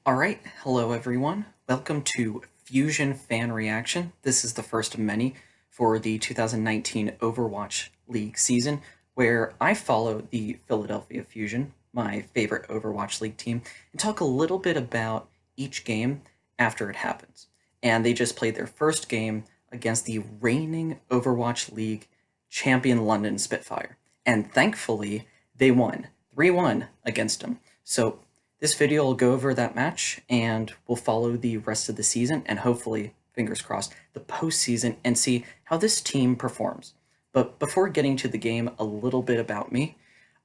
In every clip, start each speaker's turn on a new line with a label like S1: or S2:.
S1: Alright, hello everyone. Welcome to Fusion Fan Reaction. This is the first of many for the 2019 Overwatch League season, where I follow the Philadelphia Fusion, my favorite Overwatch League team, and talk a little bit about each game after it happens. And they just played their first game against the reigning Overwatch League champion London Spitfire. And thankfully, they won 3-1 against them. So this video will go over that match, and we'll follow the rest of the season, and hopefully, fingers crossed, the postseason, and see how this team performs. But before getting to the game, a little bit about me.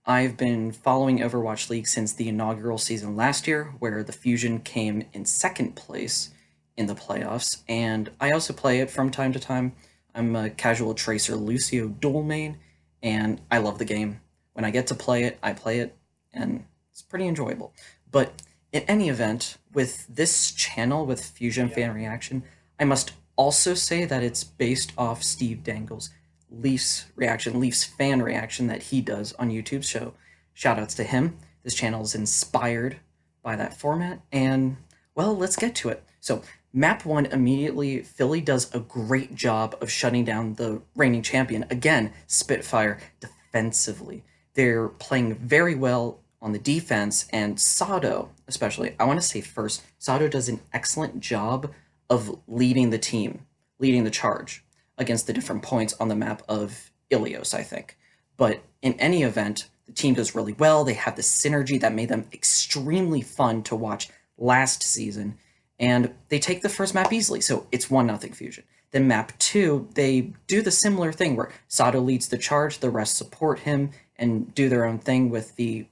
S1: I've been following Overwatch League since the inaugural season last year, where the Fusion came in second place in the playoffs, and I also play it from time to time. I'm a casual Tracer Lucio dual main, and I love the game. When I get to play it, I play it, and it's pretty enjoyable. But in any event, with this channel, with Fusion Fan Reaction, I must also say that it's based off Steve Dangle's Leafs reaction, Leafs fan reaction that he does on YouTube. So shoutouts to him. This channel is inspired by that format, and well, let's get to it. So map 1, immediately, Philly does a great job of shutting down the reigning champion. Again, Spitfire defensively. They're playing very well on the defense, and Sato, especially, I want to say first, Sato does an excellent job of leading the team, leading the charge against the different points on the map of Ilios, I think. But in any event, the team does really well. They have the synergy that made them extremely fun to watch last season, and they take the first map easily, so it's 1-0 Fusion. Then map 2, they do the similar thing where Sato leads the charge, the rest support him and do their own thing with the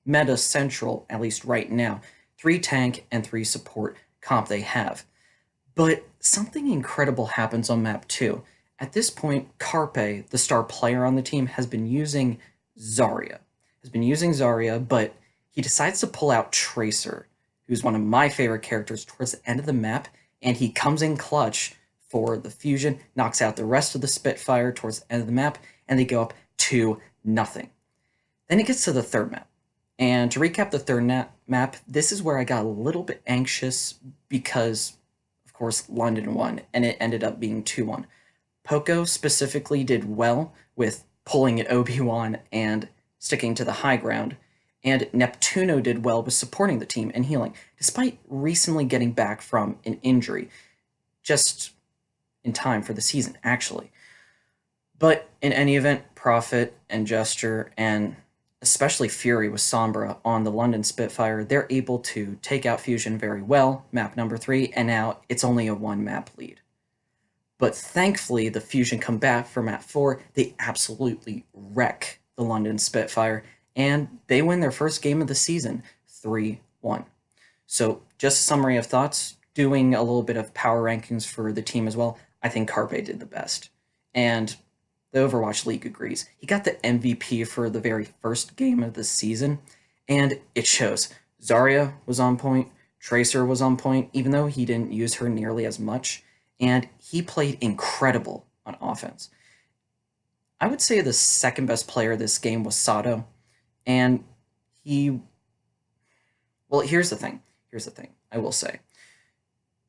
S1: meta central, at least right now, 3 tank and 3 support comp they have. But something incredible happens on map 2. At this point, Carpe, the star player on the team, has been using Zarya. But he decides to pull out Tracer, who's one of my favorite characters, towards the end of the map, and he comes in clutch for the Fusion, knocks out the rest of the Spitfire towards the end of the map, and they go up 2-0. Then it gets to the third map. And to recap the third map, this is where I got a little bit anxious because, of course, London won, and it ended up being 2-1. Poco specifically did well with pulling at Obi-Wan and sticking to the high ground, and Neptuno did well with supporting the team and healing, despite recently getting back from an injury, just in time for the season, actually. But in any event, Prophet and Jester, and especially Fury with Sombra on the London Spitfire, they're able to take out Fusion very well, map number 3, and now it's only a 1-map lead. But thankfully, the Fusion come back for map 4, they absolutely wreck the London Spitfire, and they win their first game of the season, 3-1. So just a summary of thoughts, doing a little bit of power rankings for the team as well, I think Carpe did the best. And the Overwatch League agrees. He got the MVP for the very first game of the season, and it shows. Zarya was on point, Tracer was on point, even though he didn't use her nearly as much, and he played incredible on offense. I would say the second best player this game was Sato, and well, here's the thing, I will say.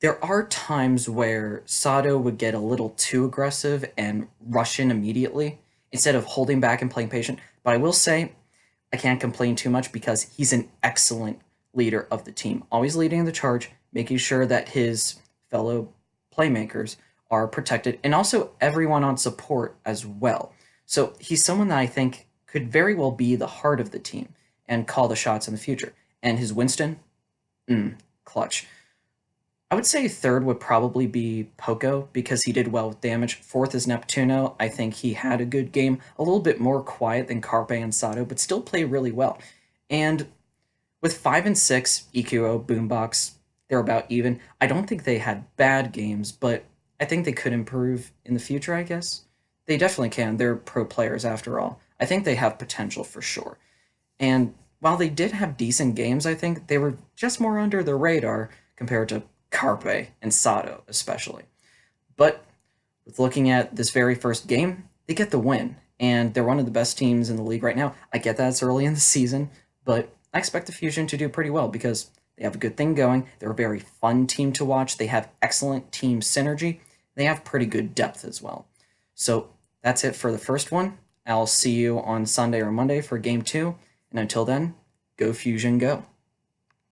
S1: There are times where Sato would get a little too aggressive and rush in immediately instead of holding back and playing patient. But I will say I can't complain too much because he's an excellent leader of the team, always leading the charge, making sure that his fellow playmakers are protected, and also everyone on support as well. So he's someone that I think could very well be the heart of the team and call the shots in the future. And his Winston, clutch. I would say third would probably be Poco because he did well with damage. Fourth is Neptuno. I think he had a good game, a little bit more quiet than Carpe and Sato, but still played really well. And with 5 and 6, EQO, Boombox, they're about even. I don't think they had bad games, but I think they could improve in the future, I guess. They definitely can. They're pro players after all. I think they have potential for sure. And while they did have decent games, I think they were just more under the radar compared to Carpe and Sato, especially. But with looking at this very first game, they get the win, and they're one of the best teams in the league right now. I get that it's early in the season, but I expect the Fusion to do pretty well because They have a good thing going. They're a very fun team to watch. They have excellent team synergy. They have pretty good depth as well. So that's it for the first one. I'll see you on Sunday or Monday for game 2. And until then, go Fusion, go.